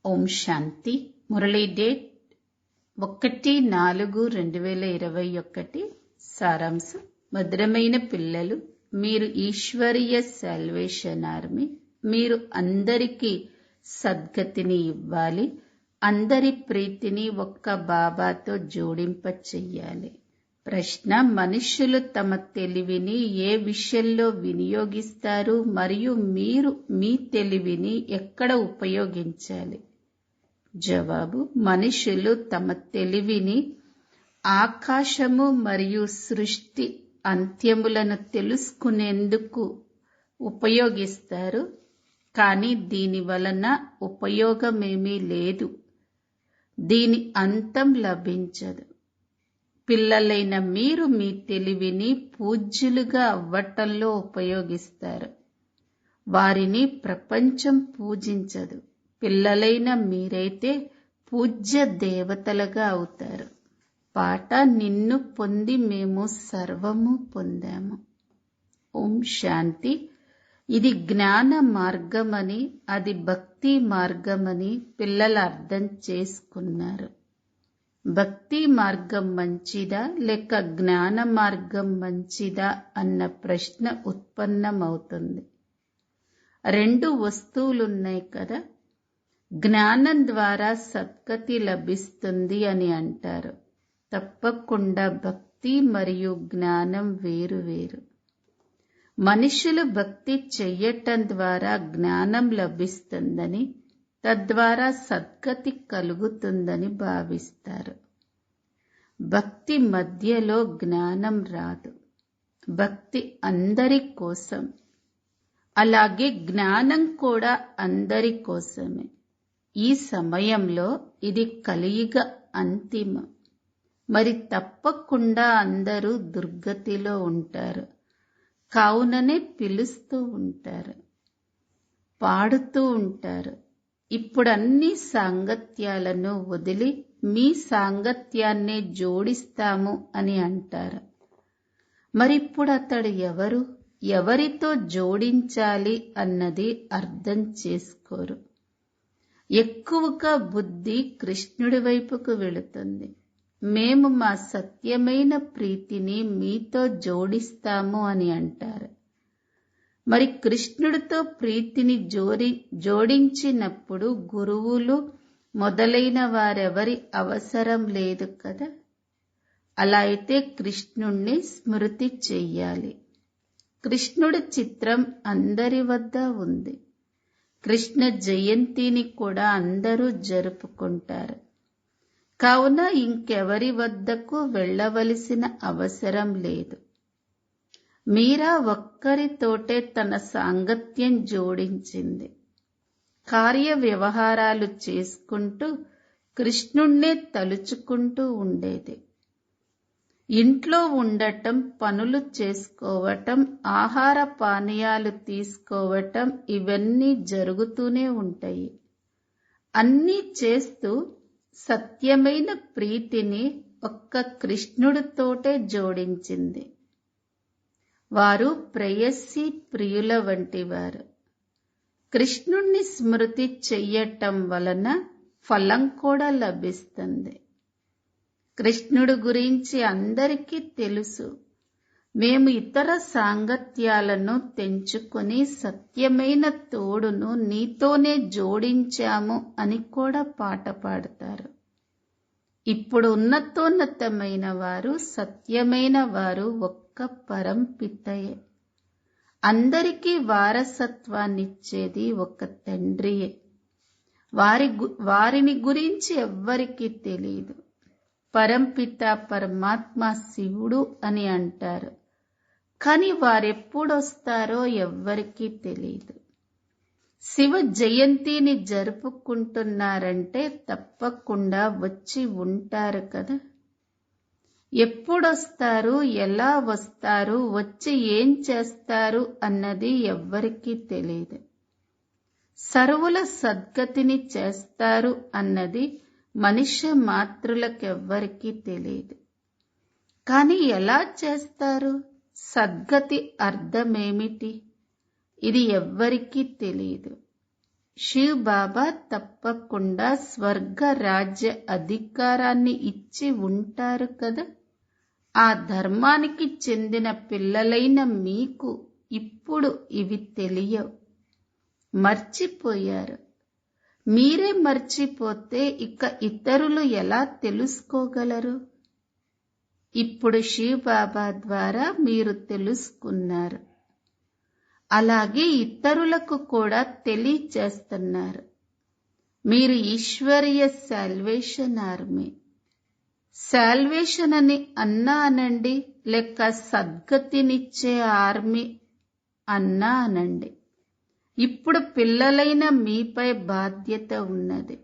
ఓం శాంతి. Murali date 1/4/2021. సారాంశం. మధురమైన పిల్లలు, మీరు ఈశ్వరీయ సాల్వేషన్ ఆర్మీ. మీరు అందరికీ సద్గతిని ఇవ్వాలి. అందరి ప్రీతిని ఒక్క బాబాతో జోడింప చెయ్యాలి. ప్రశ్న: మనుష్యులు తమ తెలివిని ఏ విషయంలో వినియోగిస్తారు మరియు మీరు మీ తెలివిని ఎక్కడ ఉపయోగించాలి? జవాబు: మనుషులు తమ తెలివిని ఆకాశము మరియు సృష్టి అంత్యములను తెలుసుకునేందుకు ఉపయోగిస్తారు, కానీ దీని వలన ఉపయోగమేమీ లేదు. దీని అంతం లభించదు. పిల్లలైన మీరు మీ తెలివిని పూజ్యులుగా అవ్వటంలో ఉపయోగిస్తారు. వారిని ప్రపంచం పూజించదు. పిల్లలైన మీరైతే పూజ్య దేవతలుగా అవుతారు. పాట: నిన్ను పొంది మేము సర్వము పొందాము. ఓం శాంతి. ఇది జ్ఞాన మార్గమని, అది భక్తి మార్గమని పిల్లలు అర్థం చేసుకున్నారు. భక్తి మార్గం మంచిదా లేక జ్ఞాన మార్గం మంచిదా అన్న ప్రశ్న ఉత్పన్నమవుతుంది. రెండు వస్తువులున్నాయి కదా. జ్ఞానం ద్వారా సద్గతి లభిస్తుంది అని అంటారు. తప్పకుండా భక్తి మరియు జ్ఞానం వేరు వేరు. మనుషులు భక్తి చెయ్యటం ద్వారా జ్ఞానం లభిస్తుందని, తద్వారా సద్గతి కలుగుతుందని భావిస్తారు. భక్తి మధ్యలో జ్ఞానం రాదు. భక్తి అందరి కోసం, అలాగే జ్ఞానం కూడా అందరి కోసమే. ఈ సమయంలో ఇది కలియుగ అంతిమం. మరి తప్పకుండా అందరూ దుర్గతిలో ఉంటారు. కావుననే పిలుస్తూ ఉంటారు, పాడుతూ ఉంటారు. ఇప్పుడన్ని సాంగత్యాలను వదిలి మీ సాంగత్యాన్నే జోడిస్తాము అని అంటారు. మరిప్పుడు అతడు ఎవరు, ఎవరితో జోడించాలి అన్నది అర్థం చేసుకోరు. ఎక్కువగా బుద్ధి కృష్ణుడి వైపుకు వెళుతుంది. మేము మా సత్యమైన ప్రీతిని మీతో జోడిస్తాము అని అంటారు. మరి కృష్ణుడితో ప్రీతిని జోడించినప్పుడు గురువులు మొదలైన వారెవరి అవసరం లేదు కదా. అలా అయితే కృష్ణుణ్ణి స్మృతి చెయ్యాలి. కృష్ణుడి చిత్రం అందరి వద్ద ఉంది. కృష్ణ జయంతిని కూడా అందరూ జరుపుకుంటారు. కావున ఇంకెవరి వద్దకు వెళ్ళవలసిన అవసరం లేదు. మీరా ఒక్కరితోటే తన సాంగత్యం జోడించింది. కార్య వ్యవహారాలు చేసుకుంటూ కృష్ణుణ్ణే తలుచుకుంటూ ఉండేది. ఇంట్లో ఉండటం, పనులు చేసుకోవటం, ఆహార పానీయాలు తీసుకోవటం, ఇవన్నీ జరుగుతూనే ఉంటాయి. అన్నీ చేస్తూ సత్యమైన ప్రీతిని ఒక్క కృష్ణుడితోటే జోడించింది. వారు ప్రేయసి ప్రియుల వంటివారు. కృష్ణుణ్ణి స్మృతి చెయ్యటం వలన ఫలం కూడా లభిస్తుంది. కృష్ణుడి గురించి అందరికీ తెలుసు. మేము ఇతర సాంగత్యాలను తెంచుకొని సత్యమైన తోడును నీతోనే జోడించాము అని కూడా పాట పాడతారు. ఇప్పుడు ఉన్నతోన్నతమైన వారు, సత్యమైన వారు ఒక్క పరంపితయే. అందరికీ వారసత్వాన్నిచ్చేది ఒక తండ్రియే. వారిని గురించి ఎవ్వరికీ తెలియదు. పరంపిత పరమాత్మ శివుడు అని అంటారు, కానీ వారెప్పుడొస్తారో ఎవ్వరికీ తెలియదు. శివ జయంతిని జరుపుకుంటున్నారంటే తప్పకుండా వచ్చి ఉంటారు కదా. ఎప్పుడొస్తారు, ఎలా వస్తారు, వచ్చి ఏం చేస్తారు అన్నది ఎవ్వరికీ తెలియదు. సర్వుల సద్గతిని చేస్తారు అన్నది మనుష్య మాతృలకెవ్వరికీ తెలియదు. కానీ ఎలా చేస్తారు? సద్గతి అర్థమేమిటి? ఇది ఎవ్వరికీ తెలియదు. శివ్ బాబా తప్పకుండా స్వర్గ రాజ్య అధికారాన్ని ఇచ్చి ఉంటారు కదా. ఆ ధర్మానికి చెందిన పిల్లలైన మీకు ఇప్పుడు ఇవి తెలియవు, మర్చిపోయారు. మీరే మర్చిపోతే ఇక ఇతరులు ఎలా తెలుసుకోగలరు? ఇప్పుడు శివ్ బాబా ద్వారా మీరు తెలుసుకున్నారు. అలాగే ఇతరులకు కూడా తెలియచేస్తున్నారు. మీరు ఈశ్వరీయ సాల్వేషన్ ఆర్మీ. సాల్వేషన్ అని అన్నా అనండి, లేక సద్గతినిచ్చే ఆర్మీ అన్నా అనండి. ఇప్పుడు పిల్లలైన మీపై బాధ్యత ఉన్నది.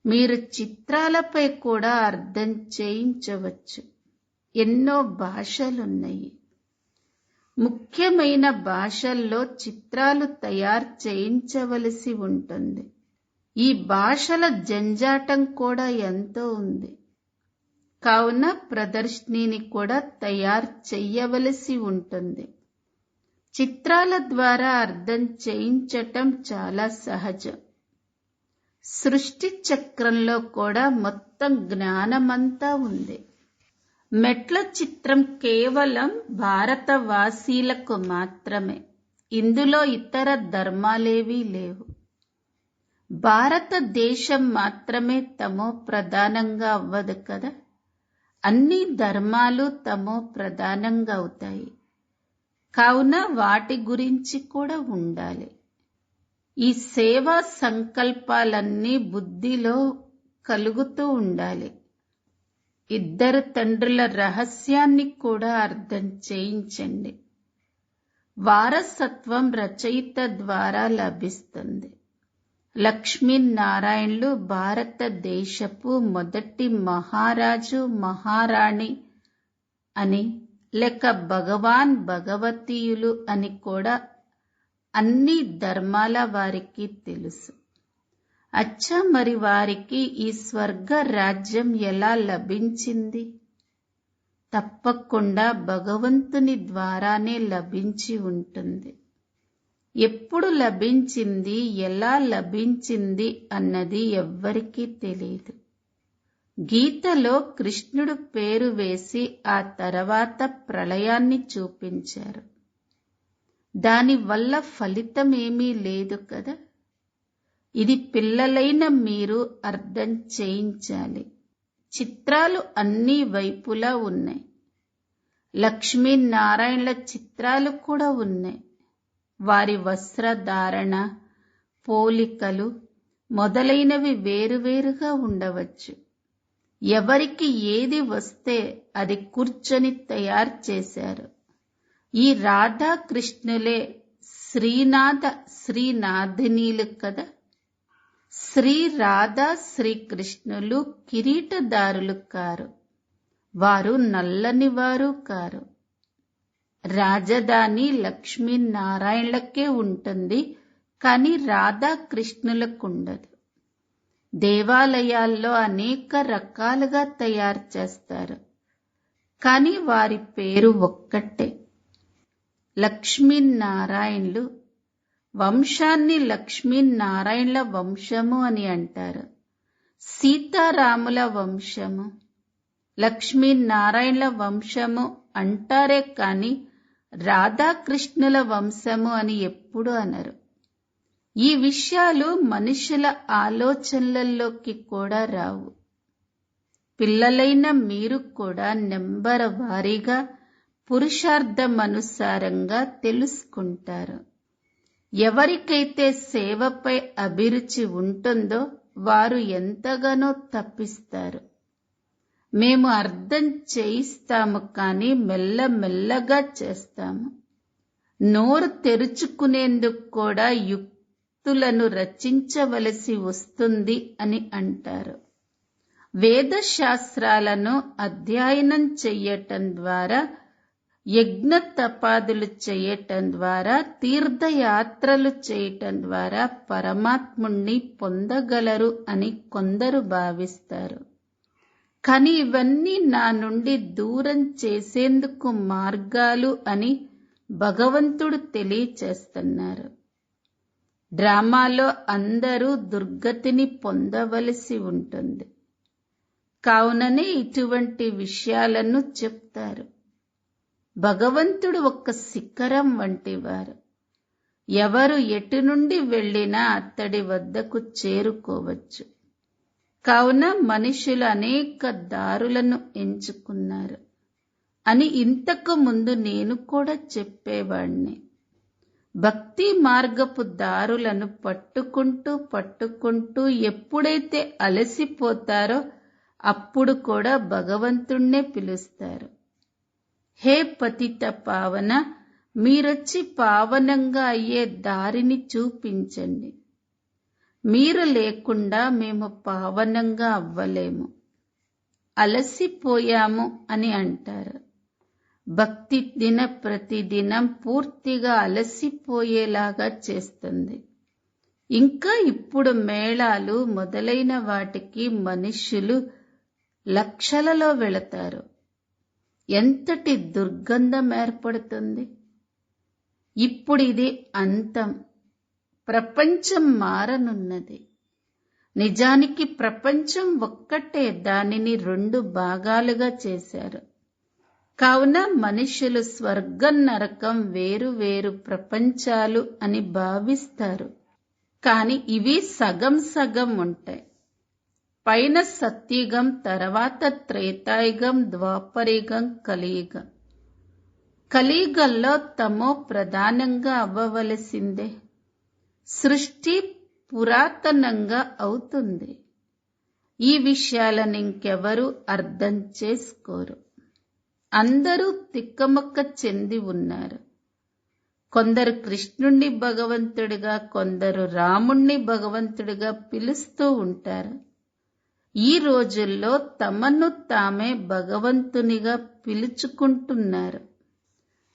మీరు చిత్రాలపై కూడా అర్థం చేయించవచ్చు. ఎన్నో భాషలున్నాయి. ముఖ్యమైన భాషల్లో చిత్రాలు తయారు చేయించవలసి ఉంటుంది. ఈ భాషల జంజాటం కూడా ఎంతో ఉంది. కావున ప్రదర్శనని కూడా తయారు చెయ్యవలసి ఉంటుంది. చిత్రాల ద్వారా అర్థం చేయించటం చాలా సహజం. సృష్టి చక్రంలో కూడా మొత్తం జ్ఞానమంతా ఉంది. మెట్ల చిత్రం కేవలం భారతవాసీలకు మాత్రమే. ఇందులో ఇతర ధర్మాలేవీ లేవు. భారతదేశం మాత్రమే తమో ప్రధానంగా అవ్వదు కదా. అన్ని ధర్మాలు తమో ప్రధానంగా అవుతాయి. కావున వాటి గురించి కూడా ఉండాలి. ఈ సేవా సంకల్పాలన్నీ బుద్ధిలో కలుగుతూ ఉండాలి. ఇద్దరు తండ్రుల రహస్యాన్ని కూడా అర్థం చేయించండి. వారసత్వం రచయిత ద్వారా లభిస్తుంది. లక్ష్మీనారాయణులు భారతదేశపు మొదటి మహారాజు మహారాణి అని, లేక భగవాన్ భగవతీయులు అని కూడా అన్ని ధర్మాల వారికి తెలుసు. అచ్చా, మరి వారికి ఈ స్వర్గ రాజ్యం ఎలా లభించింది? తప్పకుండా భగవంతుని ద్వారానే లభించి ఉంటుంది. ఎప్పుడు లభించింది, ఎలా లభించింది అన్నది ఎవ్వరికీ తెలియదు. గీతలో కృష్ణుడు పేరు వేసి ఆ తర్వాత ప్రళయాన్ని చూపించారు. దానివల్ల ఫలితమేమీ లేదు కదా. ఇది పిల్లలైన మీరు అర్థం చేయించాలి. చిత్రాలు అన్ని వైపులా ఉన్నాయి. లక్ష్మీనారాయణుల చిత్రాలు కూడా ఉన్నాయి. వారి వస్త్రధారణ, పోలికలు మొదలైనవి వేరువేరుగా ఉండవచ్చు. ఎవరికి ఏది వస్తే అది కూర్చొని తయారు చేశారు. ఈ రాధాకృష్ణులే శ్రీనాథ శ్రీనాథినీలు కదా. శ్రీ రాధా శ్రీకృష్ణులు కిరీటదారులు కారు. వారు నల్లని వారు కారు. రాజధాని లక్ష్మీనారాయణలకే ఉంటుంది, కానీ రాధాకృష్ణులకు ఉండదు. దేవాలయాల్లో అనేక రకాలుగా తయారు చేస్తారు, కానీ వారి పేరు ఒక్కటే. లక్ష్మీనారాయణులు వంశాన్ని లక్ష్మీనారాయణుల వంశము అని అంటారు. సీతారాముల వంశము, లక్ష్మీనారాయణుల వంశము అంటారే కాని రాధాకృష్ణుల వంశము అని ఎప్పుడు అనరు. ఈ విషయాలు మనుషుల ఆలోచనలలోకి కూడా రావు. పిల్లలైన మీరు కూడా నెంబర్ వారీగా పురుషార్థమనుసారంగా తెలుసుకుంటారు. ఎవరికైతే సేవపై అభిరుచి ఉంటుందో వారు ఎంతగానో తప్పిస్తారు. మేము అర్థం చేయిస్తాము, కానీ మెల్లమెల్లగా చేస్తాము. నోరు తెరుచుకునేందుకు కూడా యుక్తులను రచించవలసి వస్తుంది అని అంటారు. వేదశాస్త్రాలను అధ్యయనం చెయ్యటం ద్వారా, యజ్ఞ తపాదులు చేయటం ద్వారా, తీర్థయాత్రలు చేయటం ద్వారా పరమాత్ముణ్ణి పొందగలరు అని కొందరు భావిస్తారు. కానీ ఇవన్నీ నా నుండి దూరం చేసేందుకు మార్గాలు అని భగవంతుడు తెలియచేస్తున్నారు. డ్రామాలో అందరూ దుర్గతిని పొందవలసి ఉంటుంది. కావుననే ఇటువంటి విషయాలను చెప్తారు. భగవంతుడు ఒక శిఖరం వంటివారు. ఎవరు ఎటు నుండి వెళ్ళినా అతడి వద్దకు చేరుకోవచ్చు. కావున మనుషులు అనేక దారులను ఎంచుకున్నారు అని ఇంతకు ముందు నేను కూడా చెప్పేవాణ్ణి. భక్తి మార్గపు దారులను పట్టుకుంటూ ఎప్పుడైతే అలసిపోతారో అప్పుడు కూడా భగవంతుణ్ణే పిలుస్తారు. హే పతిత పావన, మీరొచ్చి పావనంగా అయ్యే దారిని చూపించండి. మీరు లేకుండా మేము పావనంగా అవ్వలేము, అలసిపోయాము అని అంటారు. భక్తి ప్రతిదినం పూర్తిగా అలసిపోయేలాగా చేస్తుంది. ఇంకా ఇప్పుడు మేళాలు మొదలైన వాటికి మనుష్యులు లక్షలలో వెళతారు. ఎంతటి దుర్గంధం ఏర్పడుతుంది. ఇప్పుడు ఇది అంతం. ప్రపంచం మారనున్నది. నిజానికి ప్రపంచం ఒక్కటే, దానిని 2 భాగాలుగా చేశారు. కావున మనుషులు స్వర్గం నరకం వేరు వేరు ప్రపంచాలు అని భావిస్తారు. కాని ఇవి సగం సగం ఉంటాయి. పైన సత్యుగం, తర్వాత త్రేతాయుగం, ద్వాపరయుగం, కలియుగం. కలియుగంలో తమో ప్రధానంగా అవ్వవలసిందే. సృష్టి పురాతనంగా అవుతుంది. ఈ విషయాలను ఇంకెవరూ అర్థం చేసుకోరు. అందరూ తిక్కమక్క చెంది ఉన్నారు. కొందరు కృష్ణుణ్ణి భగవంతుడిగా, కొందరు రాముణ్ణి భగవంతుడిగా పిలుస్తూ ఉంటారు. ఈ రోజుల్లో తమను తామే భగవంతునిగా పిలుచుకుంటున్నారు.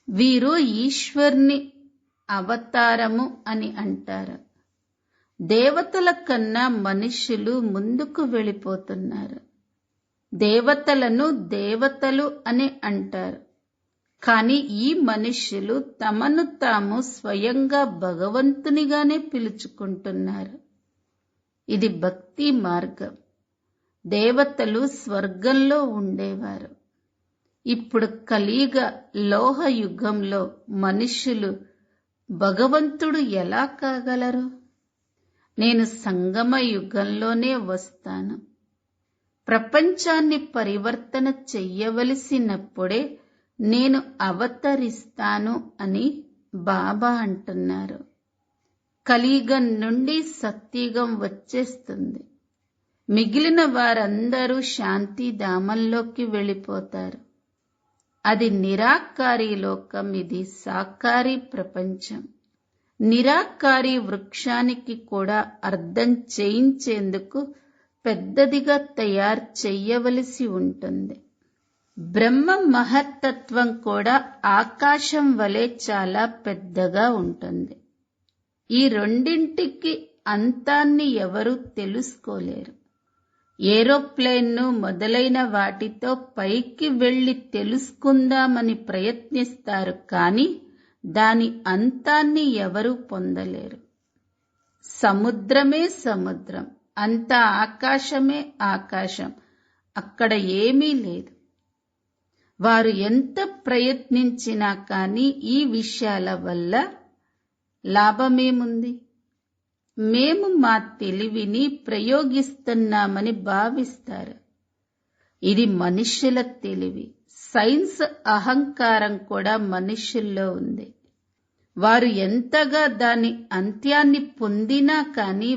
వీరు ఈశ్వర్ని అవతారము అని అంటారు. దేవతల కన్నా మనుషులు ముందుకు వెళ్ళిపోతున్నారు. దేవతలను దేవతలు అని అంటారు. కానీ ఈ మనుష్యులు తమను తాము స్వయంగా భగవంతునిగానే పిలుచుకుంటున్నారు. ఇది భక్తి మార్గం. దేవతలు స్వర్గంలో ఉండేవారు. ఇప్పుడు కలియుగ లోహ యుగంలో మనుష్యులు భగవంతుడు ఎలా కాగలరు? నేను సంగమ యుగంలోనే వస్తాను. ప్రపంచాన్ని పరివర్తన చెయ్యవలసినప్పుడే నేను అవతరిస్తాను అని బాబా అంటున్నారు. కలియుగం నుండి సత్యుగం వచ్చేస్తుంది. మిగిలిన వారందరూ శాంతిధామంలోకి వెళ్ళిపోతారు. అది నిరాకారి లోకం, ఇది సాకారి ప్రపంచం. నిరాకారి వృక్షానికి కూడా అర్థం చేయించేందుకు పెద్దదిగా తయారు చెయ్యవలసి ఉంటుంది. బ్రహ్మ మహత్తత్వం కూడా ఆకాశం వలె చాలా పెద్దగా ఉంటుంది. ఈ రెండింటికి అంతాన్ని ఎవరూ తెలుసుకోలేరు. ఏరోప్లేన్ను మొదలైన వాటితో పైకి వెళ్లి తెలుసుకుందామని ప్రయత్నిస్తారు, కానీ దాని అంతాన్ని ఎవరూ పొందలేరు. సముద్రమే సముద్రం, అంతా ఆకాశమే ఆకాశం, అక్కడ ఏమీ లేదు. వారు ఎంత ప్రయత్నించినా కానీ ఈ విషయాల వల్ల లాభమేముంది? మేము మా తెలివిని ప్రయోగిస్తున్నామని భావిస్తారు. ఇది మనుష్యుల తెలివి. సైన్స్ అహంకారం కూడా మనుష్యుల్లో ఉంది. వారు ఎంతగా దాని అంత్యాన్ని పొందినా కానీ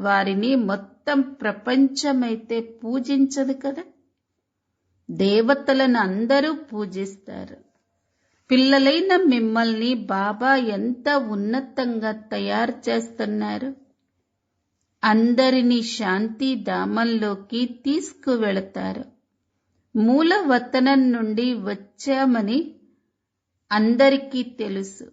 వారిని మొత్తం ప్రపంచమైతే పూజించదు కదా. దేవతలను అందరూ పూజిస్తారు. పిల్లలైన మిమ్మల్ని బాబా ఎంత ఉన్నతంగా తయారు చేస్తున్నారు. అందరినీ శాంతిధామంలోకి తీసుకువెళతారు. మూలవతనం నుండి వచ్చామని అందరికీ తెలుసు.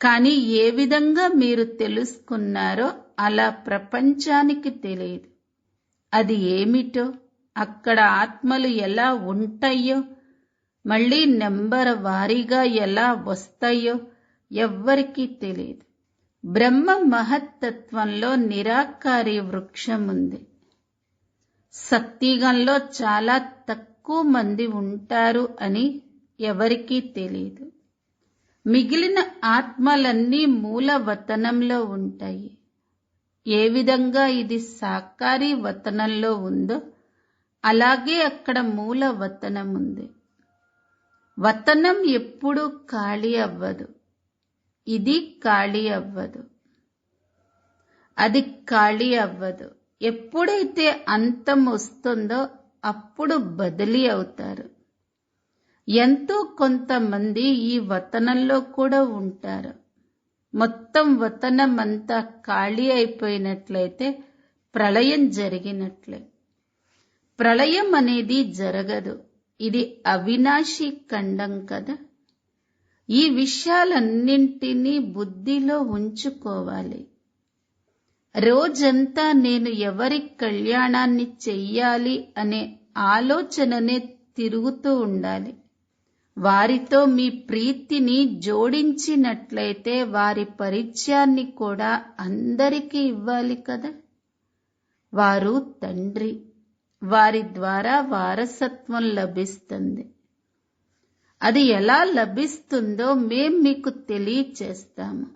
కానీ ఏ విధంగా మీరు తెలుసుకున్నారో అలా ప్రపంచానికి తెలియదు. అది ఏమిటో, అక్కడ ఆత్మలు ఎలా ఉంటాయో, మళ్ళీ నెంబర్ వారీగా ఎలా వస్తాయో ఎవ్వరికీ తెలియదు. బ్రహ్మ మహత్తత్వంలో నిరాకారి వృక్షం ఉంది. సత్యుగంలో చాలా తక్కువ మంది ఉంటారు అని ఎవరికీ తెలియదు. మిగిలిన ఆత్మలన్నీ మూల వతనంలో ఉంటాయి. ఏ విధంగా ఇది సాకారి వతనంలో ఉందో అలాగే అక్కడ మూల వతనం ఉంది. వతనం ఎప్పుడూ ఖాళీ అవ్వదు. ఇది ఖాళీ అవ్వదు, అది ఖాళీ అవ్వదు. ఎప్పుడైతే అంతం వస్తుందో అప్పుడు బదిలీ అవుతారు. ఎంతో కొంతమంది ఈ వతనంలో కూడా ఉంటారు. మొత్తం వతనం అంతా ఖాళీ అయిపోయినట్లయితే ప్రళయం జరిగినట్లే. ప్రళయం అనేది జరగదు. ఇది అవినాశి ఖండం కదా. ఈ విషయాలన్నింటినీ బుద్ధిలో ఉంచుకోవాలి. రోజంతా నేను ఎవరి కళ్యాణాన్ని చెయ్యాలి అనే ఆలోచననే తిరుగుతూ ఉండాలి. వారితో మీ ప్రీతిని జోడించినట్లయితే వారి పరిచయాన్ని కూడా అందరికీ ఇవ్వాలి కదా. వారు తండ్రి, వారి ద్వారా వారసత్వం లభిస్తుంది. అది ఎలా లభిస్తుందో మేం మీకు తెలియచేస్తాము.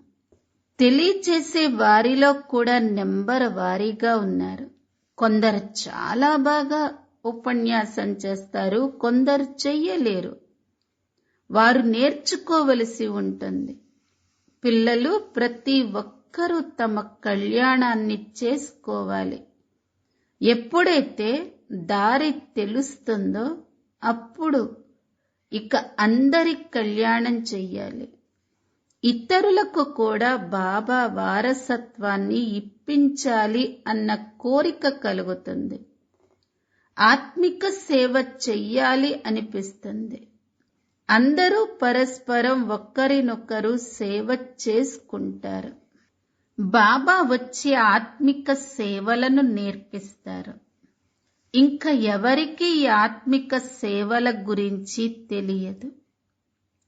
తెలియచేసే వారిలో కూడా నెంబర్ వారీగా ఉన్నారు. కొందరు చాలా బాగా ఉపన్యాసం చేస్తారు, కొందరు చెయ్యలేరు. వారు నేర్చుకోవలసి ఉంటుంది. పిల్లలు ప్రతి ఒక్కరూ తమ కళ్యాణాన్ని చేసుకోవాలి. ఎప్పుడైతే దారి తెలుస్తుందో అప్పుడు ఇక అందరి కళ్యాణం చెయ్యాలి. ఇతరులకు కూడా బాబా వారసత్వాన్ని ఇప్పించాలి అన్న కోరిక కలుగుతుంది. ఆత్మిక సేవ చెయ్యాలి అనిపిస్తుంది. అందరూ పరస్పరం ఒక్కరినొకరు సేవ చేసుకుంటారు. బాబా వచ్చి ఆత్మిక సేవలను నేర్పిస్తారు. ఇంకా ఎవరికి ఈ ఆత్మిక సేవల గురించి తెలియదు.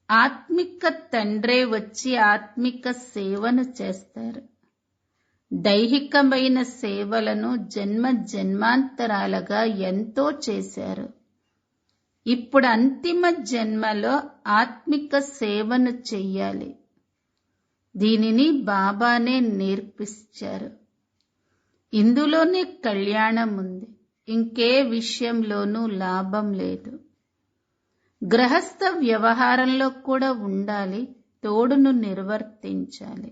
ఆత్మిక తండ్రే వచ్చి ఆత్మిక సేవను చేస్తారు. దైహికమైన సేవలను జన్మ జన్మాంతరాలుగా ఎంతో చేశారు. ఇప్పుడు అంతిమ జన్మలో ఆత్మిక సేవను చెయ్యాలి. దీనిని బాబానే నేర్పించారు. ఇందులోనే కళ్యాణం ఉంది. ఇంకే విషయంలోనూ లాభం లేదు. గృహస్థ వ్యవహారంలో కూడా ఉండాలి, తోడును నిర్వర్తించాలి.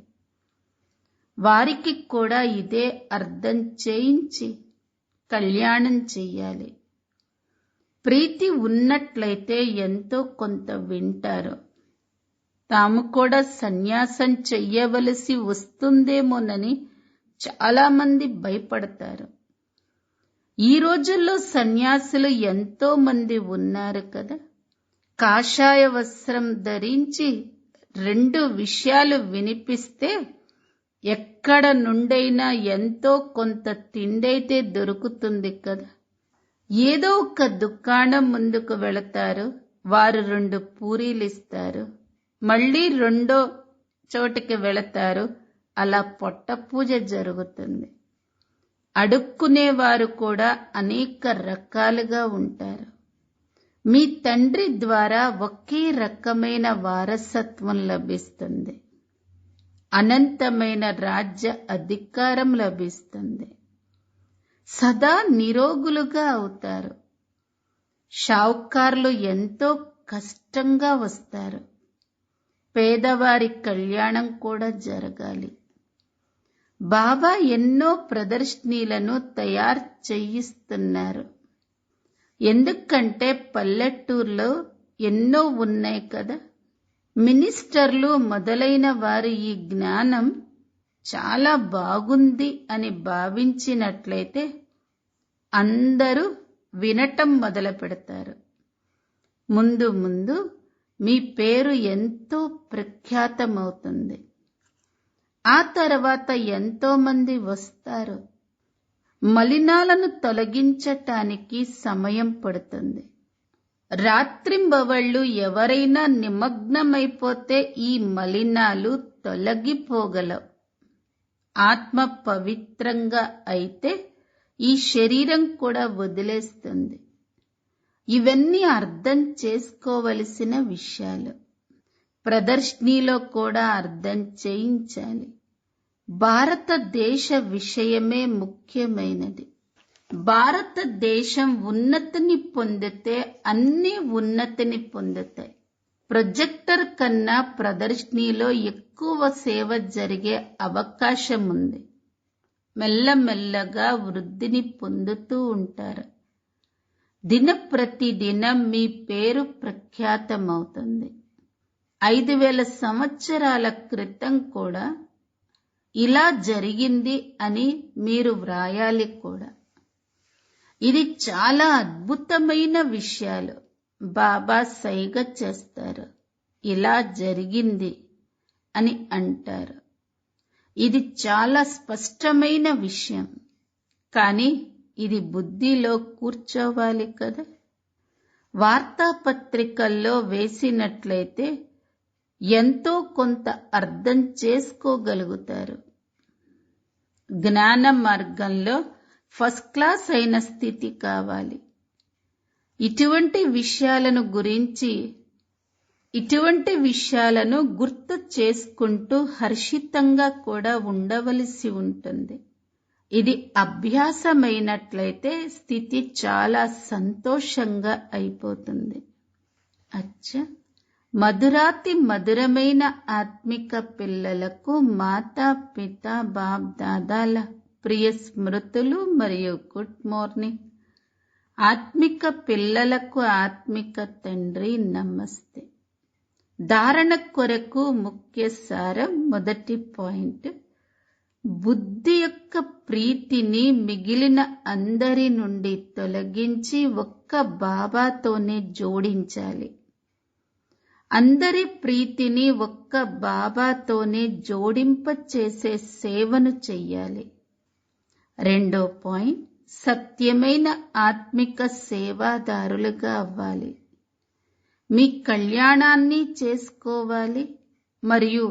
వారికి కూడా ఇదే అర్థం చేయించి కళ్యాణం చెయ్యాలి. ప్రీతి ఉన్నట్లయితే ఎంతో కొంత వింటారు. తాము కూడా సన్యాసం చెయ్యవలసి వస్తుందేమోనని చాలా మంది భయపడతారు. ఈ రోజుల్లో సన్యాసులు ఎంతో మంది ఉన్నారు కదా. కాషాయ వస్త్రం ధరించి 2 విషయాలు వినిపిస్తే ఎక్కడ నుండైనా ఎంతో కొంత తిండైతే దొరుకుతుంది కదా. ఏదో ఒక దుకాణం ముందుకు వెళతారు, వారు 2 పూరీలు ఇస్తారు. మళ్ళీ రెండో చోటికి వెళతారు. అలా పొట్ట పూజ జరుగుతుంది. అడుక్కునేవారు కూడా అనేక రకాలుగా ఉంటారు. మీ తండ్రి ద్వారా ఒకే రకమైన వారసత్వం లభిస్తుంది. అనంతమైన రాజ్య అధికారం లభిస్తుంది. సదా నిరోగులుగా అవుతారు. షావుకార్లు ఎంతో కష్టంగా వస్తారు. పేదవారి కళ్యాణం కూడా జరగాలి. బాబా ఎన్నో ప్రదర్శనలను తయారు చేయిస్తున్నారు. ఎందుకంటే పల్లెటూరులో ఎన్నో ఉన్నాయి కదా. మినిస్టర్లు మొదలైన వారు ఈ జ్ఞానం చాలా బాగుంది అని భావించినట్లయితే అందరూ వినటం మొదలు పెడతారు. ముందు ముందు మీ పేరు ఎంతో ప్రఖ్యాతమవుతుంది. ఆ తర్వాత ఎంతో మంది వస్తారు. మలినాలను తొలగించటానికి సమయం పడుతుంది. రాత్రింబవళ్ళు ఎవరైనా నిమగ్నమైపోతే ఈ మలినాలు తొలగిపోగలవు. ఆత్మ పవిత్రంగా అయితే ఈ శరీరం కూడా వదిలేస్తుంది. ఇవన్నీ అర్థం చేసుకోవలసిన విషయాలు. ప్రదర్శనలో కూడా అర్థం చేయించాలి. భారతదేశ విషయమే ముఖ్యమైనది. భారతదేశం ఉన్నతిని పొందితే అన్ని ఉన్నతిని పొందుతాయి. ప్రొజెక్టర్ కన్నా ప్రదర్శనలో ఎక్కువ సేవ జరిగే అవకాశం ఉంది. మెల్లమెల్లగా వృద్ధిని పొందుతూ ఉంటారు. దినప్రతిదినం మీ పేరు ప్రఖ్యాతమవుతుంది. 5000 సంవత్సరాల క్రితం కూడా ఇలా జరిగింది అని మీరు వ్రాయాలి కూడా. ఇది చాలా అద్భుతమైన విషయాలు. బాబా సైగ చేస్తారు, ఇలా జరిగింది అని అంటారు. ఇది చాలా స్పష్టమైన విషయం, కానీ ఇది బుద్ధిలో కూర్చోవాలి కదా. వార్తాపత్రికల్లో వేసినట్లయితే ఎంతో కొంత అర్థం చేసుకోగలుగుతారు. జ్ఞాన మార్గంలో ఫస్ట్ క్లాస్ అయిన స్థితి కావాలి. ఇటువంటి విషయాలను గుర్తు చేసుకుంటూ హర్షితంగా కూడా ఉండవలసి ఉంటుంది. ఇది అభ్యాసమైనట్లయితే స్థితి చాలా సంతోషంగా అయిపోతుంది. అచ్చా, మధురాతి మధురమైన ఆత్మిక పిల్లలకు మాతా పిత బాప్ దాదాల ప్రియ స్మృతులు మరియు గుడ్ మార్నింగ్. ఆత్మిక పిల్లలకు ఆత్మిక తండ్రి నమస్తే. ధారణ కొరకు ముఖ్య సారం. మొదటి పాయింట్, బుద్ధి యొక్క ప్రీతిని మిగిలిన అందరి నుండి తొలగించి ఒక్క బాబాతోనే జోడించాలి. అందరి ప్రీతిని ఒక్క బాబాతోనే జోడింపచేసే సేవను చెయ్యాలి. రెండో పాయింట్, సత్యమైన ఆత్మిక సేవాదారులుగా అవ్వాలి. మీ కళ్యాణాన్ని చేసుకోవాలి మరియు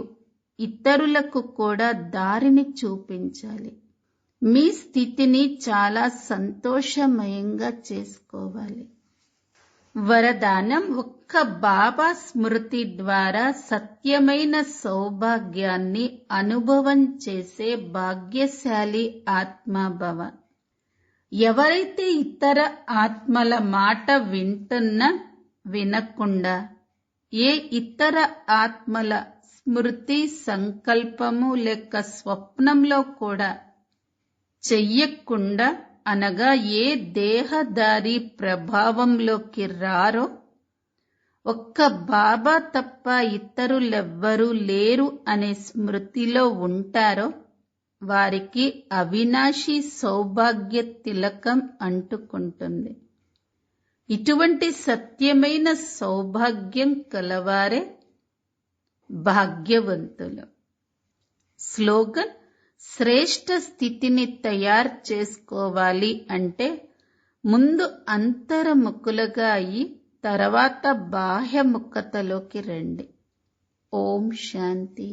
ఇతరులకు కూడా దారిని చూపించాలి. మీ స్థితిని చాలా సంతోషమయంగా చేసుకోవాలి. వరదానం, ఒక్క బాబా స్మృతి ద్వారా సత్యమైన సౌభాగ్యాన్ని అనుభవం చేసే భాగ్యశాలి ఆత్మభవ. ఎవరైతే ఇతర ఆత్మల మాట వింటున్నా వినకుండా ఏ ఇతర ఆత్మల స్మృతి, సంకల్పము లేక స్వప్నంలో కూడా చెయ్యకుండా అనగా ఏ దేహదారి ప్రభావంలోకి రారో, ఒక్క బాబా తప్ప ఇతరులెవ్వరూ లేరు అనే స్మృతిలో ఉంటారో వారికి అవినాశి సౌభాగ్య తిలకం అంటుకుంటుంది. ఇటువంటి సత్యమైన సౌభాగ్యం కలవారే భాగ్యవంతులు. స్లోగన్, శ్రేష్ఠ స్థితిని తయారు చేసుకోవాలి అంటే ముందు అంతర్ముఖులుగా అయి తర్వాత బాహ్యముఖతలోకి రండి. ఓం శాంతి.